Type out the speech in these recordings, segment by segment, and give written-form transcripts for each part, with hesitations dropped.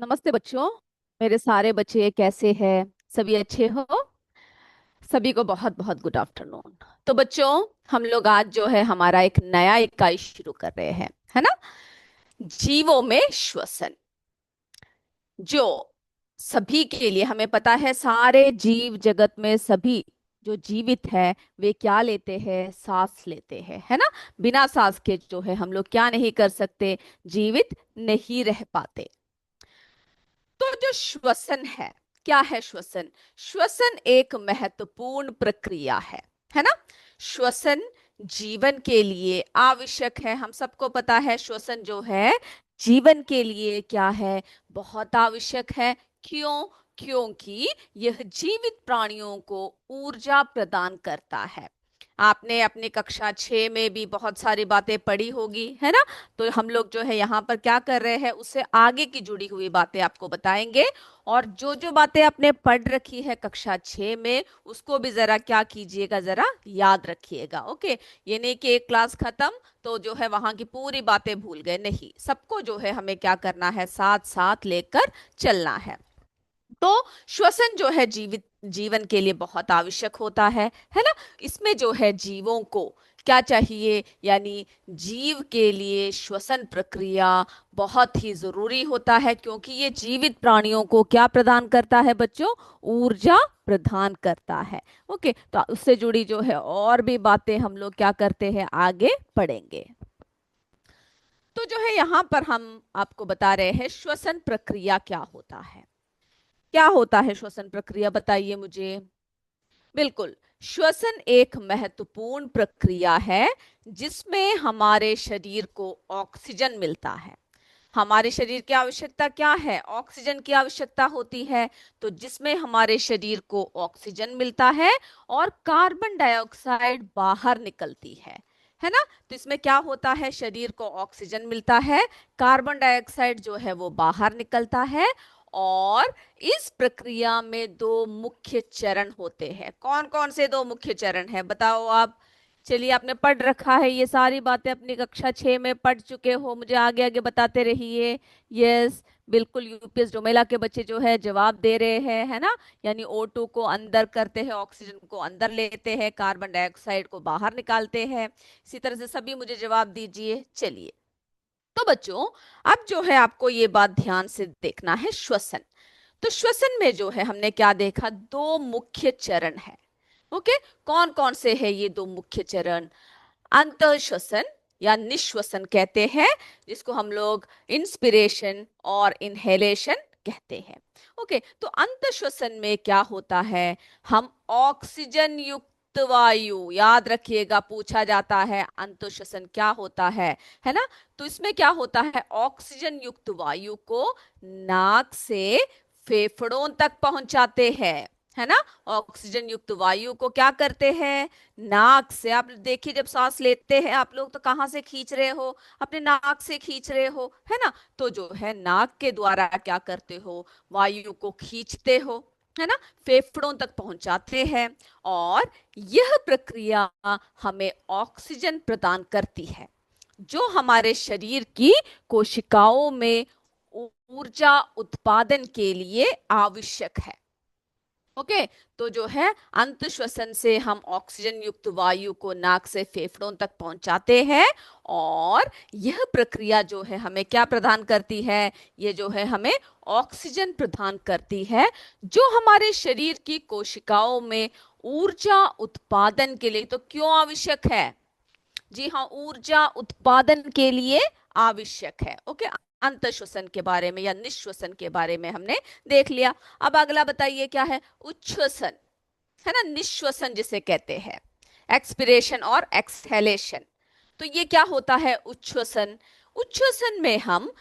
नमस्ते बच्चों। मेरे सारे बच्चे कैसे हैं? सभी अच्छे हो? सभी को बहुत बहुत गुड आफ्टरनून। तो बच्चों, हम लोग आज जो है हमारा एक नया इकाई शुरू कर रहे हैं, है ना? जीवों में श्वसन, जो सभी के लिए हमें पता है, सारे जीव जगत में सभी जो जीवित है वे क्या लेते हैं? सांस लेते हैं, है ना? बिना सांस के जो है हम लोग क्या नहीं कर सकते? जीवित नहीं रह पाते। तो जो श्वसन है, क्या है श्वसन? श्वसन एक महत्वपूर्ण प्रक्रिया है ना? श्वसन जीवन के लिए आवश्यक है। हम सबको पता है श्वसन जो है जीवन के लिए क्या है? बहुत आवश्यक है। क्यों? क्योंकि यह जीवित प्राणियों को ऊर्जा प्रदान करता है। आपने अपनी कक्षा 6 में भी बहुत सारी बातें पढ़ी होगी, है ना? तो हम लोग जो है यहाँ पर क्या कर रहे हैं, उससे आगे की जुड़ी हुई बातें आपको बताएंगे। और जो जो बातें आपने पढ़ रखी है कक्षा 6 में, उसको भी जरा क्या कीजिएगा, जरा याद रखिएगा। ओके? ये नहीं कि एक क्लास खत्म तो जो है वहां की पूरी बातें भूल गए, नहीं, सबको जो है हमें क्या करना है, साथ साथ लेकर चलना है। तो श्वसन जो है जीवित जीवन के लिए बहुत आवश्यक होता है ना? इसमें जो है जीवों को क्या चाहिए, यानी जीव के लिए श्वसन प्रक्रिया बहुत ही जरूरी होता है, क्योंकि ये जीवित प्राणियों को क्या प्रदान करता है बच्चों? ऊर्जा प्रदान करता है। ओके, तो उससे जुड़ी जो है और भी बातें हम लोग क्या करते हैं, आगे पढ़ेंगे। तो जो है यहाँ पर हम आपको बता रहे हैं श्वसन प्रक्रिया क्या होता है। क्या होता है श्वसन प्रक्रिया, बताइए मुझे। बिल्कुल, श्वसन एक महत्वपूर्ण प्रक्रिया है जिसमें हमारे शरीर को ऑक्सीजन मिलता है। हमारे शरीर की आवश्यकता क्या है? ऑक्सीजन की आवश्यकता होती है। तो जिसमें हमारे शरीर को ऑक्सीजन मिलता है और कार्बन डाइऑक्साइड बाहर निकलती है ना? तो इसमें क्या होता है, शरीर को ऑक्सीजन मिलता है, कार्बन डाइऑक्साइड जो है वो बाहर निकलता है। और इस प्रक्रिया में दो मुख्य चरण होते हैं। कौन कौन से दो मुख्य चरण हैं, बताओ आप। चलिए, आपने पढ़ रखा है, ये सारी बातें अपनी कक्षा 6 में पढ़ चुके हो, मुझे आगे आगे बताते रहिए। यस, बिल्कुल, यूपीएस डोमेला के बच्चे जो है जवाब दे रहे हैं, है ना? यानी O2 को अंदर करते हैं, ऑक्सीजन को अंदर लेते हैं, कार्बन डाइऑक्साइड को बाहर निकालते हैं। इसी तरह से सभी मुझे जवाब दीजिए। चलिए, तो बच्चों, अब जो है आपको ये बात ध्यान से देखना है, श्वसन। तो श्वसन में जो है हमने क्या देखा, दो मुख्य चरण है। ओके? कौन कौन से है ये दो मुख्य चरण? अंतः श्वसन या निश्वसन कहते हैं, जिसको हम लोग इंस्पिरेशन और इनहेलेशन कहते हैं। ओके, तो अंतः श्वसन में क्या होता है, हम ऑक्सीजन युक्त वायु, याद रखिएगा, पूछा जाता है अंतः श्वसन क्या होता है ना? तो इसमें क्या होता है, ऑक्सीजन युक्त वायु को नाक से फेफड़ों तक पहुंचाते हैं, है ना? ऑक्सीजन युक्त वायु को क्या करते हैं, नाक से। आप देखिए, जब सांस लेते हैं आप लोग तो कहाँ से खींच रहे हो? अपने नाक से खींच रहे हो, है ना? तो जो है नाक के द्वारा क्या करते हो, वायु को खींचते हो, है ना? फेफड़ों तक पहुंचाते हैं। और यह प्रक्रिया हमें ऑक्सीजन प्रदान करती है, जो हमारे शरीर की कोशिकाओं में ऊर्जा उत्पादन के लिए आवश्यक है। ओके? तो जो है अंत श्वसन से हम ऑक्सीजन युक्त वायु को नाक से फेफड़ों तक पहुंचाते हैं। और यह प्रक्रिया जो है हमें क्या प्रदान करती है, ये जो है हमें ऑक्सीजन प्रदान करती है, जो हमारे शरीर की कोशिकाओं में ऊर्जा उत्पादन के लिए तो क्यों आवश्यक है? जी हाँ, ऊर्जा उत्पादन के लिए आवश्यक है। ओके, अंत श्वसन के बारे में या निश्वसन के बारे में हमने देख लिया। अब अगला बताइए क्या है, उच्छ्वसन, है ना? निश्वसन जिसे कहते हैं, एक्सपिरेशन और एक्सहेलेशन। तो ये क्या होता है उच्छ्वसन? उच्छ्वसन में हम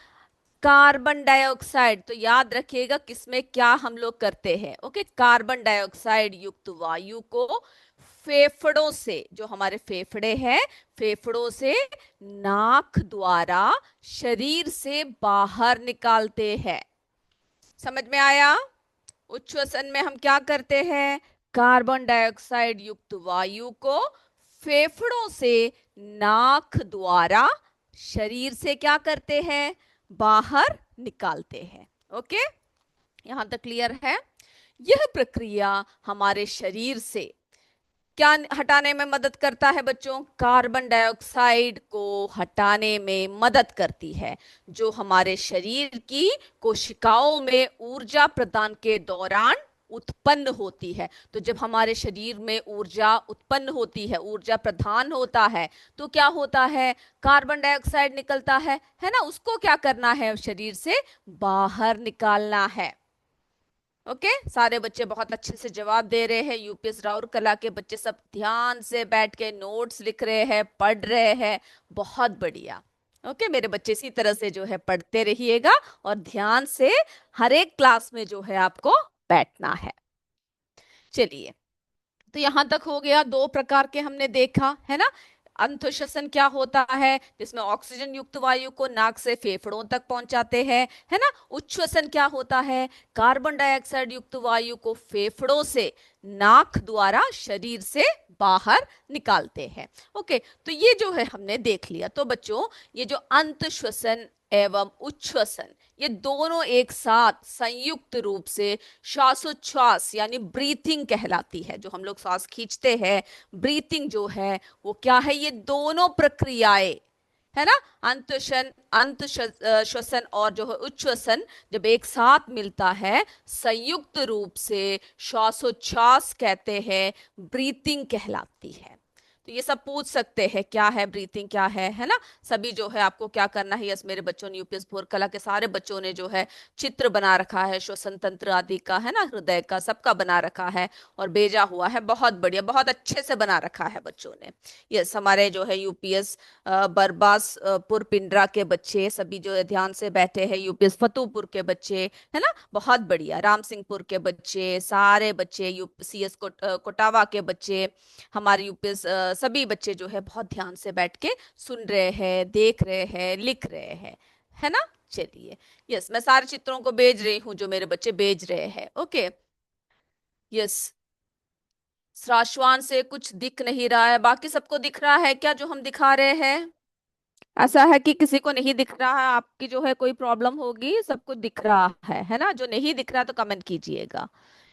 कार्बन डाइऑक्साइड, तो याद रखिएगा किसमें क्या हम लोग करते हैं। ओके, कार्बन डाइऑक्साइड युक्त वायु को फेफड़ों से, जो हमारे फेफड़े हैं, फेफड़ों से नाक द्वारा शरीर से बाहर निकालते हैं। समझ में आया? उच्छ्वसन में हम क्या करते हैं, कार्बन डाइऑक्साइड युक्त वायु को फेफड़ों से नाक द्वारा शरीर से क्या करते हैं, बाहर निकालते हैं। ओके, यहां तक क्लियर है? यह प्रक्रिया हमारे शरीर से क्या हटाने में मदद करता है बच्चों? कार्बन डाइऑक्साइड को हटाने में मदद करती है, जो हमारे शरीर की कोशिकाओं में ऊर्जा प्रदान के दौरान उत्पन्न होती है। तो जब हमारे शरीर में ऊर्जा उत्पन्न होती है, ऊर्जा प्रदान होता है, तो क्या होता है? कार्बन डाइऑक्साइड निकलता है ना? उसको क्या करना है? शरीर से बाहर निकालना है। ओके, सारे बच्चे बहुत अच्छे से जवाब दे रहे हैं। यूपीएस राउरकेला के बच्चे सब ध्यान से बैठ के नोट्स लिख रहे हैं, पढ़ रहे हैं। बहुत बढ़िया। ओके, मेरे बच्चे इसी तरह से जो है पढ़ते रहिएगा और ध्यान से हर एक क्लास में जो है आपको बैठना है। चलिए, तो यहां तक हो गया। दो प्रकार के हमने देखा है ना। अंतःश्वसन क्या होता है? जिसमें ऑक्सीजन युक्त वायु को नाक से फेफड़ों तक पहुंचाते हैं, है ना। उच्छ्वसन क्या होता है? कार्बन डाइऑक्साइड युक्त वायु को फेफड़ों से नाक द्वारा शरीर से बाहर निकालते हैं। ओके, तो ये जो है हमने देख लिया। तो बच्चों, ये जो अंतःश्वसन एवं उच्छ्वसन, ये दोनों एक साथ संयुक्त रूप से श्वासोच्छ्वास यानी ब्रीथिंग कहलाती है। जो हम लोग सांस खींचते हैं, ब्रीथिंग जो है वो क्या है? ये दोनों प्रक्रियाएं, है ना। अंतश्वसन श्वसन और जो है उच्छ्वसन जब एक साथ मिलता है, संयुक्त रूप से श्वासोच्छ्वास कहते हैं, ब्रीथिंग कहलाती है। तो ये सब पूछ सकते हैं क्या है ब्रीथिंग, क्या है ना। सभी जो है आपको क्या करना है? यस, मेरे बच्चों ने, यूपीएस भोर कला के सारे बच्चों ने जो है चित्र बना रखा है श्वसन तंत्र आदि का, है ना, हृदय का, सबका बना रखा है और भेजा हुआ है। बहुत बढ़िया, बहुत अच्छे से बना रखा है बच्चों ने। यस, हमारे जो है यूपीएस बरबासपुर पिंडरा के बच्चे सभी जो है ध्यान से बैठे हैं। यूपीएस फतेहपुर के बच्चे, है ना, बहुत बढ़िया। राम सिंहपुर के बच्चे, सारे बच्चे, यूपीएस कोटावा के बच्चे, हमारे यूपीएस सभी बच्चे जो है बहुत ध्यान से बैठ के सुन रहे हैं, देख रहे हैं, लिख रहे हैं, है ना। चलिए, यस, मैं सारे चित्रों को भेज रही हूँ जो मेरे बच्चे भेज रहे हैं। Okay, yes. श्राशवान से कुछ दिख नहीं रहा है, बाकी सबको दिख रहा है क्या जो हम दिखा रहे हैं? ऐसा है कि किसी को नहीं दिख रहा है? आपकी जो है कोई प्रॉब्लम होगी, सबको दिख रहा है ना। जो नहीं दिख रहा तो कमेंट कीजिएगा।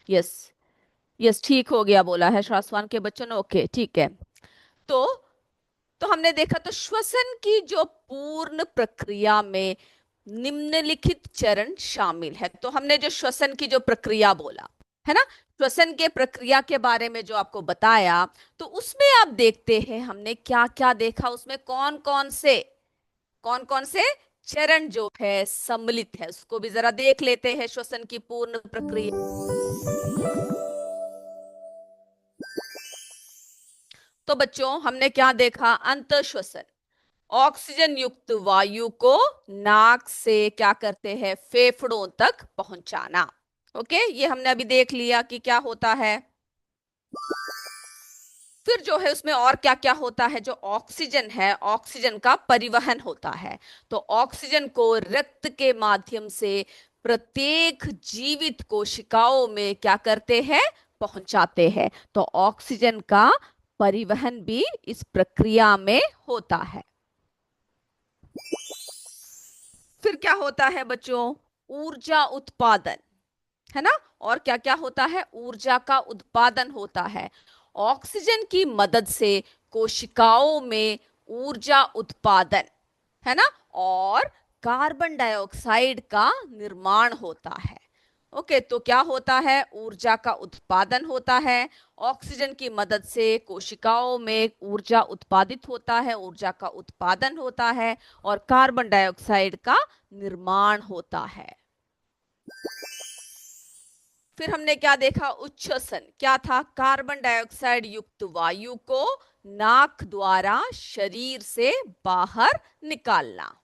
यस, यस, ठीक हो गया बोला है श्रासवान के बच्चों ने। ओके, ठीक है। तो तो हमने देखा, तो श्वसन की जो पूर्ण प्रक्रिया में निम्नलिखित चरण शामिल है। तो हमने जो श्वसन की जो प्रक्रिया बोला, है ना, श्वसन के प्रक्रिया के बारे में जो आपको बताया, तो उसमें आप देखते हैं हमने क्या क्या देखा। उसमें कौन कौन से चरण जो है सम्मिलित है, उसको भी जरा देख लेते हैं। श्वसन की पूर्ण प्रक्रिया, तो बच्चों हमने क्या देखा? अंतःश्वसन, ऑक्सीजन युक्त वायु को नाक से क्या करते हैं? फेफड़ों तक पहुंचाना। ओके, ये हमने अभी देख लिया कि क्या होता है। फिर जो है उसमें और क्या क्या होता है? जो ऑक्सीजन है, ऑक्सीजन का परिवहन होता है। तो ऑक्सीजन को रक्त के माध्यम से प्रत्येक जीवित कोशिकाओं में क्या करते हैं? पहुंचाते हैं। तो ऑक्सीजन का परिवहन भी इस प्रक्रिया में होता है। फिर क्या होता है बच्चों? ऊर्जा उत्पादन, है ना। और क्या क्या होता है? ऊर्जा का उत्पादन होता है। ऑक्सीजन की मदद से कोशिकाओं में ऊर्जा उत्पादन, है ना, और कार्बन डाइऑक्साइड का निर्माण होता है। ओके, तो क्या होता है? ऊर्जा का उत्पादन होता है, ऑक्सीजन की मदद से कोशिकाओं में ऊर्जा उत्पादित होता है, ऊर्जा का उत्पादन होता है, और कार्बन डाइऑक्साइड का निर्माण होता है। फिर हमने क्या देखा? उच्छ्वसन क्या था? कार्बन डाइऑक्साइड युक्त वायु को नाक द्वारा शरीर से बाहर निकालना।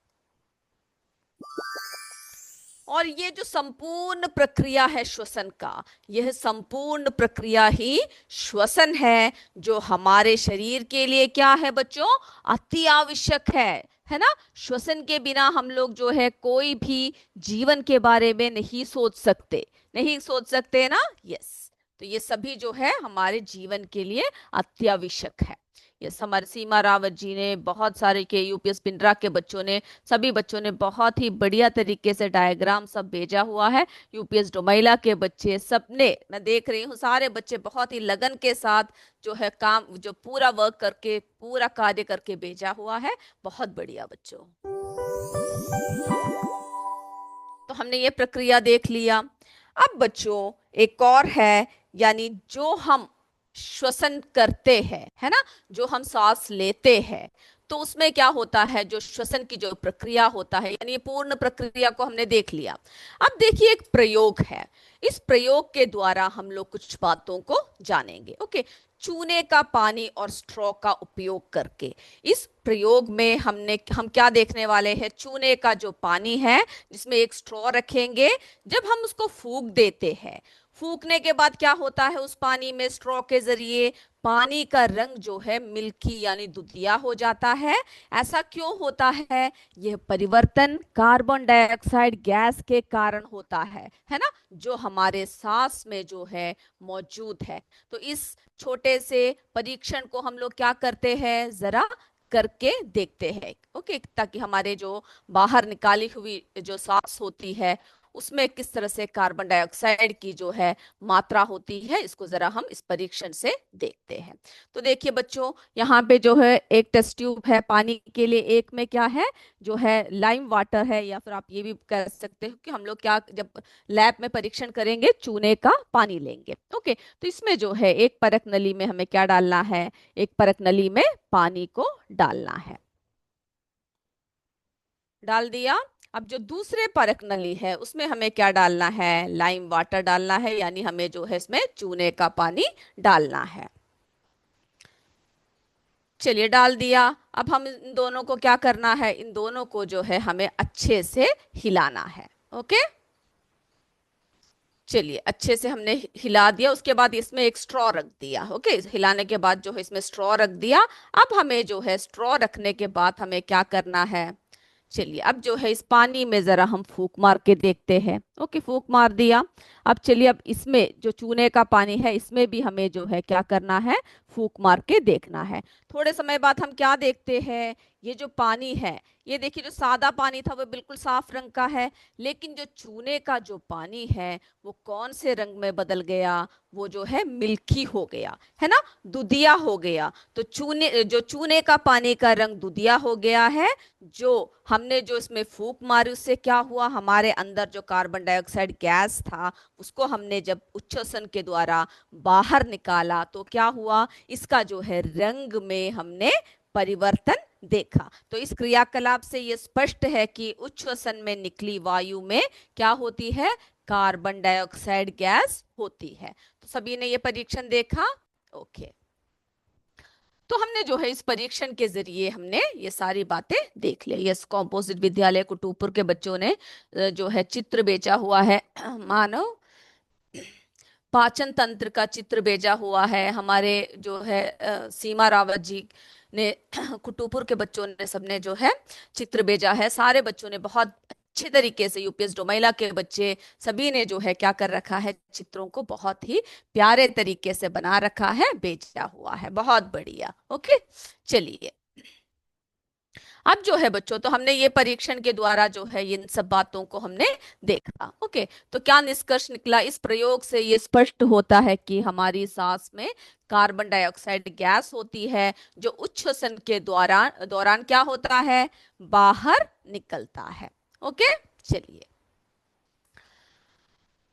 और ये जो संपूर्ण प्रक्रिया है श्वसन का, यह संपूर्ण प्रक्रिया ही श्वसन है, जो हमारे शरीर के लिए क्या है बच्चों? अति आवश्यक है ना। श्वसन के बिना हम लोग जो है कोई भी जीवन के बारे में नहीं सोच सकते, नहीं सोच सकते ना। यस, तो ये सभी जो है हमारे जीवन के लिए अत्यावश्यक है। ये समर सीमा रावत जी ने, बहुत सारे के यूपीएस पिंडरा के बच्चों ने, सभी बच्चों ने बहुत ही बढ़िया तरीके से डायग्राम सब भेजा हुआ है। यूपीएस डोमैला के बच्चे सबने, मैं देख रही हूँ सारे बच्चे बहुत ही लगन के साथ जो है काम, जो पूरा वर्क करके, पूरा कार्य करके भेजा हुआ है। बहुत बढ़िया बच्चों। तो हमने ये प्रक्रिया देख लिया। अब बच्चों एक और है, यानी जो हम श्वसन करते हैं, है ना, जो हम सांस लेते हैं, तो उसमें क्या होता है, जो श्वसन की जो प्रक्रिया होता है, यानी ये पूर्ण प्रक्रिया को हमने देख लिया। अब देखिए एक प्रयोग है, इस प्रयोग के द्वारा हम लोग कुछ बातों को जानेंगे। ओके, चूने का पानी और स्ट्रॉ का उपयोग करके इस प्रयोग में हम क्या देखने वाले हैं, चूने का जो पानी है जिसमें एक स्ट्रॉ रखेंगे, जब हम उसको फूंक देते हैं, फूकने के बाद क्या होता है, उस पानी में स्ट्रॉ के जरिए पानी का रंग जो है मिल्की यानी दुधिया हो जाता है। ऐसा क्यों होता है, यह परिवर्तन कार्बन डाइऑक्साइड गैस के कारण होता है ना, जो हमारे सांस में जो है मौजूद है। तो इस छोटे से परीक्षण को हम लोग क्या करते हैं, जरा करके देखते हैं। ओके, ताकि हमारे जो बाहर निकाली हुई जो सांस होती है उसमें किस तरह से कार्बन डाइऑक्साइड की जो है मात्रा होती है, इसको जरा हम इस परीक्षण से देखते हैं। तो देखिए बच्चों, यहाँ पे जो है एक टेस्ट ट्यूब है पानी के लिए, एक में क्या है, जो है लाइम वाटर है, या फिर आप ये भी कह सकते हो कि हम लोग क्या, जब लैब में परीक्षण करेंगे चूने का पानी लेंगे। ओके, तो इसमें जो है एक परख नली में हमें क्या डालना है, एक परख नली में पानी को डालना है। डाल दिया। अब जो दूसरे परख नली है उसमें हमें क्या डालना है, लाइम वाटर डालना है, यानी हमें जो है इसमें चूने का पानी डालना है। चलिए डाल दिया। अब हम इन दोनों को क्या करना है, इन दोनों को जो है हमें अच्छे से हिलाना है। ओके, चलिए अच्छे से हमने हिला दिया, उसके बाद इसमें एक स्ट्रॉ रख दिया। ओके, हिलाने के बाद जो है इसमें स्ट्रॉ रख दिया। अब हमें जो है स्ट्रॉ रखने के बाद हमें क्या करना है, चलिए अब जो है इस पानी में जरा हम फूंक मार के देखते हैं। ओके, फूंक मार दिया। अब चलिए अब इसमें जो चूने का पानी है इसमें भी हमें जो है क्या करना है, फूंक मार के देखना है। थोड़े समय बाद हम क्या देखते हैं, ये जो पानी है, ये देखिए जो सादा पानी था वो बिल्कुल साफ रंग का है, लेकिन जो चूने का जो पानी है वो कौन से रंग में बदल गया, वो जो है मिल्की हो गया, है ना, दुधिया हो गया। तो चूने का पानी का रंग दुधिया हो गया है। जो हमने जो इसमें फूंक मारी उससे क्या हुआ, हमारे अंदर जो कार्बन डाइऑक्साइड गैस था उसको हमने जब उच्छ्वसन के द्वारा बाहर निकाला तो क्या हुआ, इसका जो है रंग में हमने परिवर्तन देखा। तो इस क्रियाकलाप से यह स्पष्ट है कि उच्छ्वसन में निकली वायु में क्या होती है, कार्बन डाइऑक्साइड गैस होती है। तो सभी ने यह परीक्षण देखा। ओके, तो हमने जो है इस परीक्षण के जरिए हमने ये सारी बातें देख ली। यस, कॉम्पोजिट विद्यालय कुटुपुर के बच्चों ने जो है चित्र बेचा हुआ है, मानव पाचन तंत्र का चित्र भेजा हुआ है। हमारे जो है सीमा रावत जी ने कुटुपुर के बच्चों ने सबने जो है चित्र भेजा है। सारे बच्चों ने बहुत अच्छे तरीके से, यूपीएस डोमैला के बच्चे सभी ने जो है क्या कर रखा है, चित्रों को बहुत ही प्यारे तरीके से बना रखा है, भेजा हुआ है। बहुत बढ़िया। ओके, चलिए अब जो है बच्चों, तो हमने ये परीक्षण के द्वारा जो है इन सब बातों को हमने देखा। ओके, तो क्या निष्कर्ष निकला, इस प्रयोग से ये स्पष्ट होता है कि हमारी सांस में कार्बन डाइऑक्साइड गैस होती है, जो उच्छ्वसन के दौरान दौरान क्या होता है, बाहर निकलता है। ओके, चलिए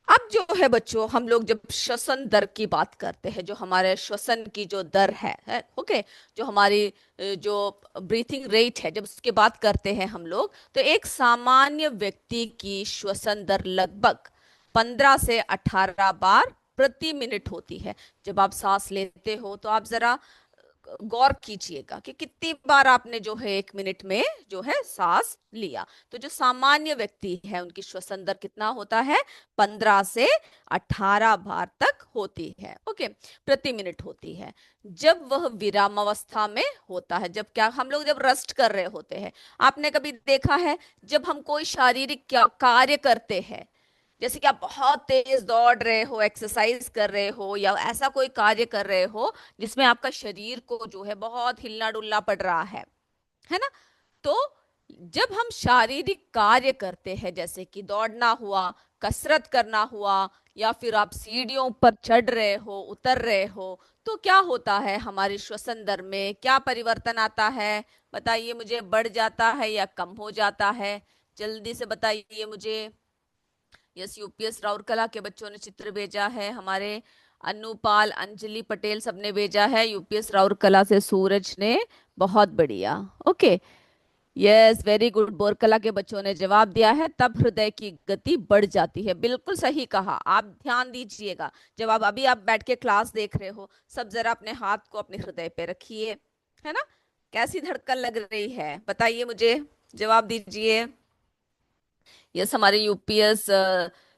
अब जो है बच्चों, हम लोग जब श्वसन दर की बात करते हैं, जो हमारे श्वसन की जो दर है, ओके, जो हमारी जो ब्रीथिंग रेट है, जब उसकी बात करते हैं हम लोग, तो एक सामान्य व्यक्ति की श्वसन दर लगभग 15 से 18 बार प्रति मिनट होती है। जब आप सांस लेते हो तो आप जरा गौर कीजिएगा कि कितनी बार आपने जो है एक मिनट में जो है सांस लिया। तो जो सामान्य व्यक्ति है उनकी श्वसन दर कितना होता है, 15 से 18 बार तक होती है। ओके, प्रति मिनट होती है। जब वह विराम अवस्था में होता है, जब क्या हम लोग जब रेस्ट कर रहे होते हैं, आपने कभी देखा है जब हम कोई शारीरिक क्या कार्य करते हैं, जैसे कि आप बहुत तेज दौड़ रहे हो, एक्सरसाइज कर रहे हो, या ऐसा कोई कार्य कर रहे हो जिसमें आपका शरीर को जो है बहुत हिलना डुलना पड़ रहा है ना। तो जब हम शारीरिक कार्य करते हैं, जैसे कि दौड़ना हुआ, कसरत करना हुआ, या फिर आप सीढ़ियों पर चढ़ रहे हो, उतर रहे हो, तो क्या होता है, हमारे श्वसन दर में क्या परिवर्तन आता है? बताइए मुझे, बढ़ जाता है या कम हो जाता है? जल्दी से बताइए मुझे। यस, यूपीएस राउरकला के बच्चों ने चित्र भेजा है, हमारे अनुपाल, अंजलि पटेल सबने भेजा है, यूपीएस राउरकला से सूरज ने। बहुत बढ़िया। Okay, yes, very good. Borkala के बच्चों ने जवाब दिया है, तब हृदय की गति बढ़ जाती है। बिल्कुल सही कहा। आप ध्यान दीजिएगा, जब आप अभी आप बैठ के क्लास देख रहे हो, सब जरा अपने हाथ को अपने हृदय पे रखिए, है ना। कैसी धड़कन लग रही है, बताइए मुझे, जवाब दीजिए। यस, हमारे यूपीएस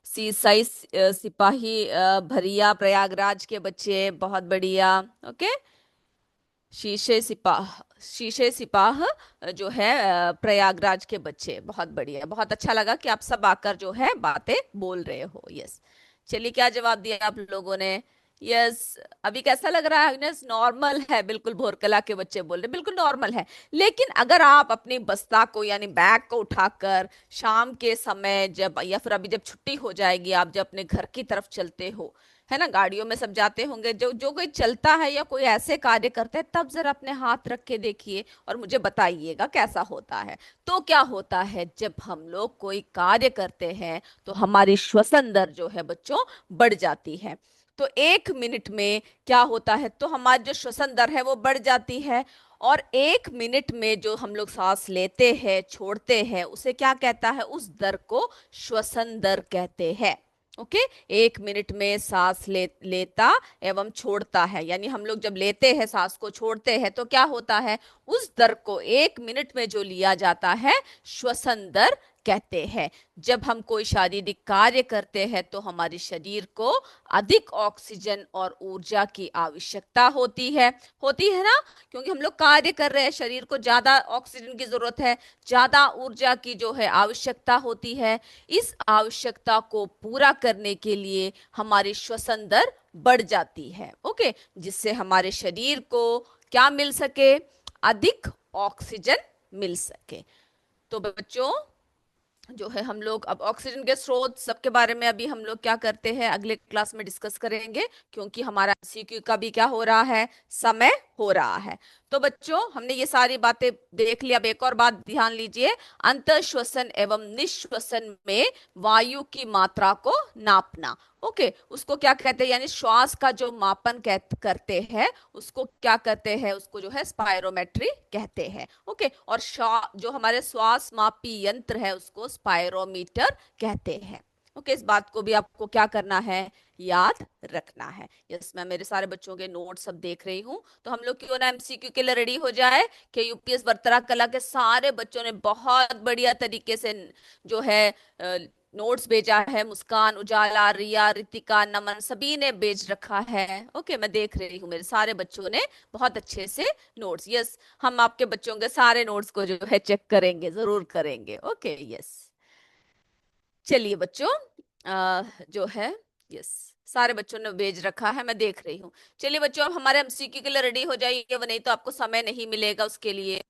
सीसाई सिपाही भरिया प्रयागराज के बच्चे, बहुत बढ़िया। ओके, शीशे सिपाह जो है प्रयागराज के बच्चे, बहुत बढ़िया, बहुत अच्छा लगा कि आप सब आकर जो है बातें बोल रहे हो। यस, चलिए, क्या जवाब दिया आप लोगों ने? यस, अभी कैसा लग रहा है? यस, नॉर्मल है, बिल्कुल। भोरकला के बच्चे बोल रहे बिल्कुल नॉर्मल है। लेकिन अगर आप अपनी बस्ता को यानी बैग को उठाकर शाम के समय, जब या फिर अभी जब छुट्टी हो जाएगी, आप जब अपने घर की तरफ चलते हो, है ना, गाड़ियों में सब जाते होंगे, जो जो कोई चलता है या कोई ऐसे कार्य करता है, तब जरा अपने हाथ रख के देखिए और मुझे बताइएगा कैसा होता है। तो क्या होता है, जब हम लोग कोई कार्य करते हैं तो हमारी श्वसन दर जो है बच्चों बढ़ जाती है। तो 1 मिनट में क्या होता है, तो हमारी जो श्वसन दर है वो बढ़ जाती है। और 1 मिनट में जो हम लोग सांस लेते हैं, छोड़ते हैं, उसे क्या कहता है? उस दर को श्वसन दर कहते हैं। ओके, 1 मिनट में सांस लेता एवं छोड़ता है, यानी हम लोग जब लेते हैं सांस को, छोड़ते हैं, तो क्या होता है, उस दर को 1 मिनट में जो लिया जाता है, श्वसन दर कहते हैं। जब हम कोई शारीरिक कार्य करते हैं तो हमारे शरीर को अधिक ऑक्सीजन और ऊर्जा की आवश्यकता होती है ना, क्योंकि हम लोग कार्य कर रहे हैं, शरीर को ज्यादा ऑक्सीजन की जरूरत है, ज्यादा ऊर्जा की जो है आवश्यकता होती है। इस आवश्यकता को पूरा करने के लिए हमारी श्वसन दर बढ़ जाती है। ओके, जिससे हमारे शरीर को क्या मिल सके? अधिक ऑक्सीजन मिल सके। तो बच्चों, जो है हम लोग अब ऑक्सीजन के स्रोत सबके बारे में अभी हम लोग क्या करते हैं, अगले क्लास में डिस्कस करेंगे, क्योंकि हमारा एमसीक्यू का भी क्या हो रहा है, समय हो रहा है। तो बच्चों, हमने ये सारी बातें देख ली। अब एक और बात ध्यान लीजिए, अंतःश्वसन एवं निश्वसन में वायु की मात्रा को नापना। ओके, उसको क्या कहते हैं, यानी श्वास का जो मापन करते हैं, उसको क्या कहते हैं? उसको जो है स्पायरोमेट्री कहते हैं। ओके, और जो हमारे श्वास मापी यंत्र है, उसको स्पायरोमीटर कहते हैं। ओके, इस बात को भी आपको क्या करना है, याद रखना है। यस, मैं मेरे सारे बच्चों के नोट्स सब देख रही हूँ। तो हम लोग क्यों ना एमसीक्यू के लिए रेडी हो जाए, कि यूपीएस वर्तरा कला के सारे बच्चों ने बहुत बढ़िया तरीके से जो है नोट्स भेजा है। मुस्कान, उजाला, रिया, रितिका, नमन, सभी ने भेज रखा है। ओके, मैं देख रही हूँ मेरे सारे बच्चों ने बहुत अच्छे से नोट्स। यस, हम आपके बच्चों के सारे नोट्स को जो है चेक करेंगे, जरूर करेंगे। ओके, यस, चलिए बच्चों, जो है, यस, सारे बच्चों ने भेज रखा है, मैं देख रही हूँ। चलिए बच्चों, अब हमारे एमसीक्यू के लिए रेडी हो जाइए, वो नहीं तो आपको समय नहीं मिलेगा उसके लिए।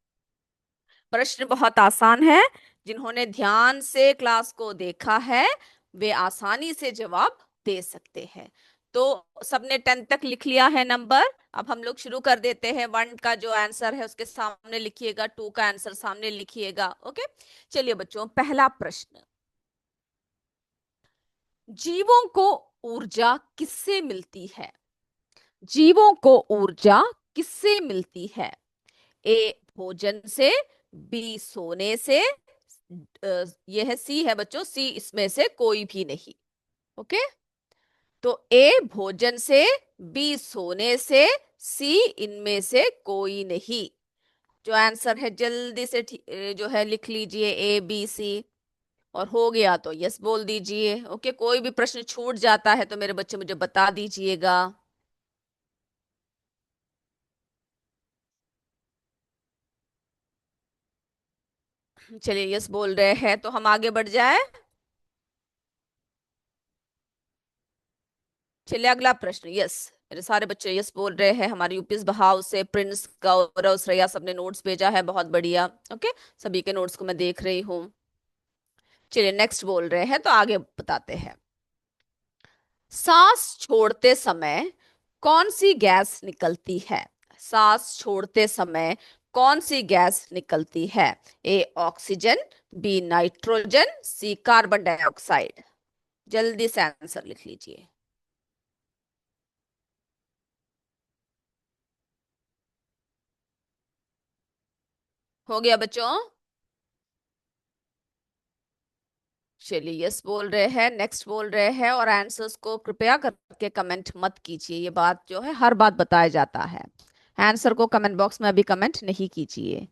प्रश्न बहुत आसान है, जिन्होंने ध्यान से क्लास को देखा है वे आसानी से जवाब दे सकते हैं। तो सबने 10 तक लिख लिया है नंबर। अब हम लोग शुरू कर देते हैं। 1 का जो आंसर है उसके सामने लिखिएगा, 2 का आंसर सामने लिखिएगा। ओके, चलिए बच्चों, पहला प्रश्न, जीवों को ऊर्जा किससे मिलती है? जीवों को ऊर्जा किससे मिलती है? ए, भोजन से, बी, सोने से, यह है सी है बच्चों, सी इसमें से कोई भी नहीं। ओके, तो ए भोजन से, बी सोने से, सी इनमें से कोई नहीं। जो आंसर है जल्दी से जो है लिख लीजिए, ए बी सी। और हो गया तो यस बोल दीजिए। ओके, कोई भी प्रश्न छूट जाता है तो मेरे बच्चे मुझे बता दीजिएगा। चलिए, यस बोल रहे हैं तो हम आगे बढ़ जाए। चलिए अगला प्रश्न। यस, मेरे सारे बच्चे यस बोल रहे हैं। हमारे यूपीएस बहाव से प्रिंस, गौरव, श्रेया सबने नोट्स भेजा है, बहुत बढ़िया। ओके, सभी के नोट्स को मैं देख रही हूँ। चलिए नेक्स्ट बोल रहे हैं तो आगे बताते हैं। सांस छोड़ते समय कौन सी गैस निकलती है? सांस छोड़ते समय कौन सी गैस निकलती है? A oxygen, B nitrogen, C carbon dioxide. जल्दी से आंसर लिख लीजिए। हो गया बच्चों? चलिए यस बोल रहे हैं, नेक्स्ट बोल रहे हैं, और आंसर्स को कृपया करके कमेंट मत कीजिए। ये बात जो है हर बात बताया जाता है। आंसर को कमेंट बॉक्स में अभी कमेंट नहीं कीजिए।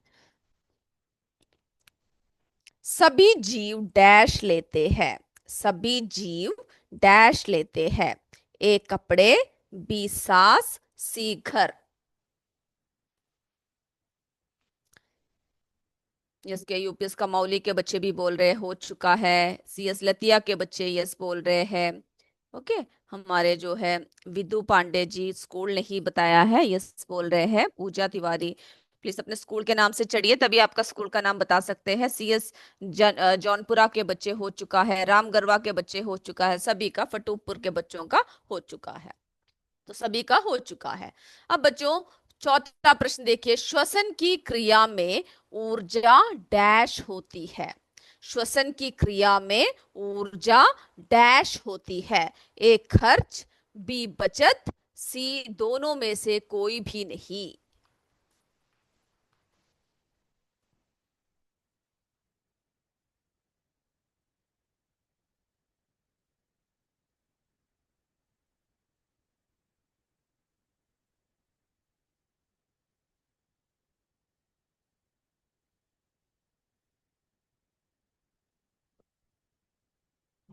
सभी जीव डैश लेते हैं। सभी जीव डैश लेते हैं। ए कपड़े, बी सांस, सी घर। जिसके यूपीएस का मौली के बच्चे भी बोल रहे हो चुका है। सीएस लतिया के बच्चे यस बोल रहे हैं। ओके, हमारे जो है विदु पांडे जी स्कूल नहीं बताया है, यस बोल रहे हैं। पूजा तिवारी, प्लीज अपने स्कूल के नाम से चढ़िए, तभी आपका स्कूल का नाम बता सकते हैं। सीएस जौनपुरा के बच्चे हो चुका है, राम गरवा के बच्चे हो चुका है, सभी का, फटूपुर के बच्चों का हो चुका है। तो सभी का हो चुका है। अब बच्चों, चौथा प्रश्न देखिए। श्वसन की क्रिया में ऊर्जा डैश होती है। श्वसन की क्रिया में ऊर्जा डैश होती है। ए खर्च, बी बचत, सी दोनों में से कोई भी नहीं।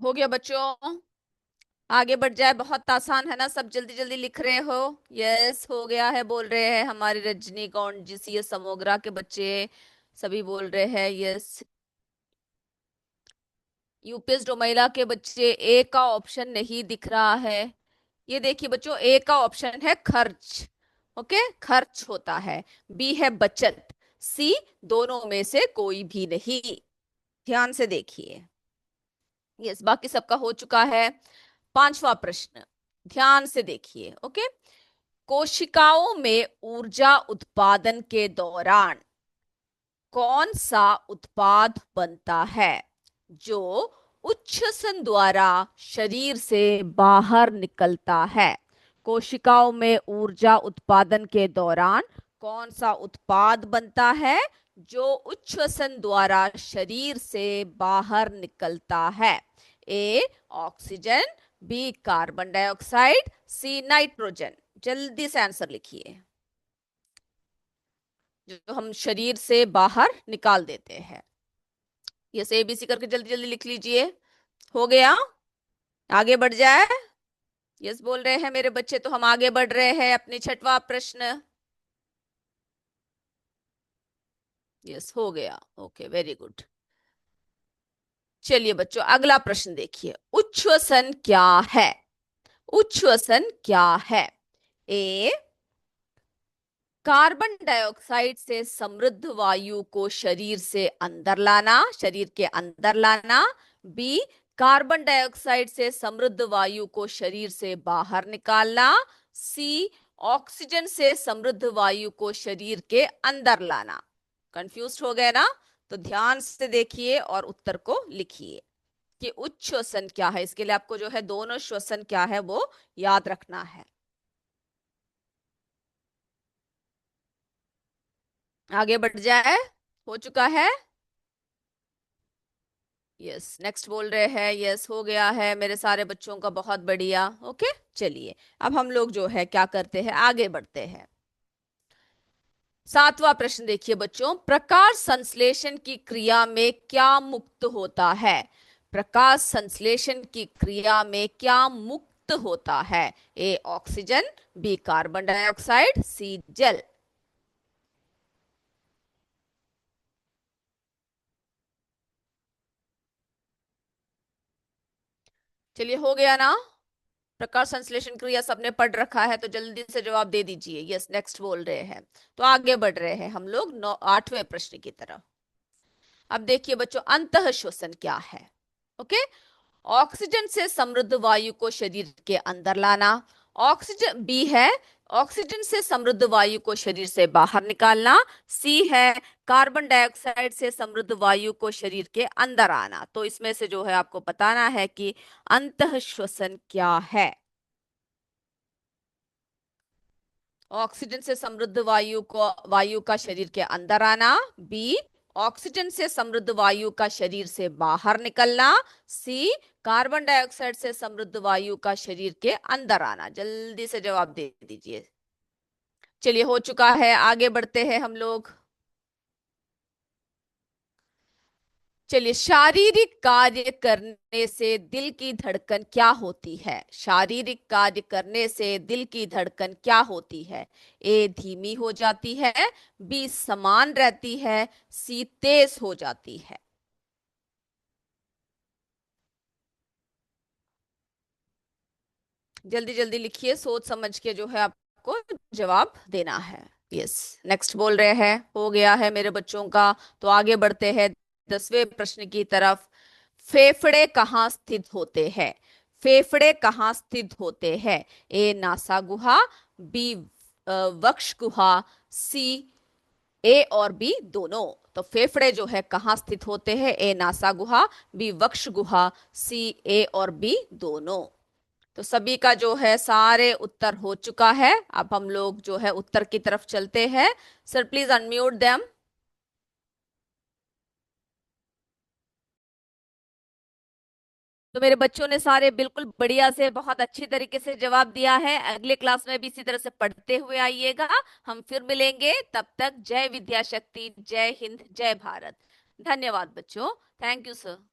हो गया बच्चों? आगे बढ़ जाए, बहुत आसान है ना, सब जल्दी जल्दी लिख रहे हो। यस हो गया है बोल रहे हैं हमारे रजनीकांत जी, सी एस समोगरा के बच्चे सभी बोल रहे हैं यस। यूपीएस डोमेला के बच्चे, ए का ऑप्शन नहीं दिख रहा है। ये देखिए बच्चों, ए का ऑप्शन है खर्च। ओके, खर्च होता है। बी है बचत, सी दोनों में से कोई भी नहीं। ध्यान से देखिए। यस, बाकी सबका हो चुका है। पांचवा प्रश्न, ध्यान से देखिए। ओके, कोशिकाओं में ऊर्जा उत्पादन के दौरान कौन सा उत्पाद बनता है जो उच्छ्वसन द्वारा शरीर से बाहर निकलता है? कोशिकाओं में ऊर्जा उत्पादन के दौरान कौन सा उत्पाद बनता है जो उच्छ्वसन द्वारा शरीर से बाहर निकलता है? A oxygen, B carbon dioxide, C nitrogen. जल्दी से आंसर लिखिए। जो हम शरीर से बाहर निकाल देते हैं। ये से एबीसी करके जल्दी जल्दी लिख लीजिए। हो गया? आगे बढ़ जाए। यस बोल रहे हैं मेरे बच्चे, तो हम आगे बढ़ रहे हैं। अपनी छठवां प्रश्न। यस हो गया। Okay, very good. चलिए बच्चों, अगला प्रश्न देखिए। उच्छ्वसन क्या है? उच्छ्वसन क्या है? ए कार्बन डाइऑक्साइड से समृद्ध वायु को शरीर से अंदर लाना, शरीर के अंदर लाना। बी कार्बन डाइऑक्साइड से समृद्ध वायु को शरीर से बाहर निकालना। सी ऑक्सीजन से समृद्ध वायु को शरीर के अंदर लाना। कंफ्यूज हो गए ना? तो ध्यान से देखिए और उत्तर को लिखिए कि उच्च श्वसन क्या है। इसके लिए आपको जो है दोनों श्वसन क्या है वो याद रखना है। आगे बढ़ जाए। हो चुका है। यस, नेक्स्ट बोल रहे हैं। यस हो गया है मेरे सारे बच्चों का, बहुत बढ़िया। ओके, चलिए अब हम लोग जो है क्या करते हैं, आगे बढ़ते हैं। सातवां प्रश्न देखिए बच्चों। प्रकाश संश्लेषण की क्रिया में क्या मुक्त होता है? प्रकाश संश्लेषण की क्रिया में क्या मुक्त होता है? A oxygen, B carbon dioxide, C जल। चलिए हो गया ना? प्रकाश संश्लेषण क्रिया सबने पढ़ रखा है, तो जल्दी से जवाब दे दीजिए। यस, नेक्स्ट बोल रहे हैं। तो आगे बढ़ रहे हैं हम लोग 8वें प्रश्न की तरफ। अब देखिए बच्चों, अंतः श्वसन क्या है? ओके, ऑक्सीजन से समृद्ध वायु को शरीर के अंदर लाना। ऑक्सीजन बी है, ऑक्सीजन से समृद्ध वायु को शरीर से बाहर निकालना। सी है, कार्बन डाइऑक्साइड से समृद्ध वायु को शरीर के अंदर आना। तो इसमें से जो है आपको बताना है कि अंतः श्वसन क्या है। ऑक्सीजन से समृद्ध वायु का शरीर के अंदर आना। बी, ऑक्सीजन से समृद्ध वायु का शरीर से बाहर निकलना। सी, कार्बन डाइऑक्साइड से समृद्ध वायु का शरीर के अंदर आना। जल्दी से जवाब दे दीजिए। चलिए, हो चुका है, आगे बढ़ते हैं हम लोग। चलिए, शारीरिक कार्य करने से दिल की धड़कन क्या होती है? शारीरिक कार्य करने से दिल की धड़कन क्या होती है? ए, धीमी हो जाती है। बी, समान रहती है। सी, तेज हो जाती है। जल्दी जल्दी लिखिए, सोच समझ के जो है आपको जवाब देना है। यस, नेक्स्ट बोल रहे हैं। हो गया है मेरे बच्चों का। तो आगे बढ़ते हैं 10वें प्रश्न की तरफ। फेफड़े कहाँ स्थित होते हैं? फेफड़े कहाँ स्थित होते हैं? ए, नासा गुहा। बी, वक्ष गुहा। सी, ए और बी दोनों। तो फेफड़े जो है कहाँ स्थित होते हैं? ए, नासा गुहा। बी, वक्ष गुहा। सी, ए और बी दोनों। तो सभी का जो है सारे उत्तर हो चुका है। अब हम लोग जो है उत्तर की तरफ चलते हैं। Sir please unmute them. तो मेरे बच्चों ने सारे बिल्कुल बढ़िया से, बहुत अच्छी तरीके से जवाब दिया है। अगले क्लास में भी इसी तरह से पढ़ते हुए आइएगा। हम फिर मिलेंगे, तब तक जय विद्या शक्ति, जय हिंद, जय भारत। धन्यवाद बच्चों। Thank you sir.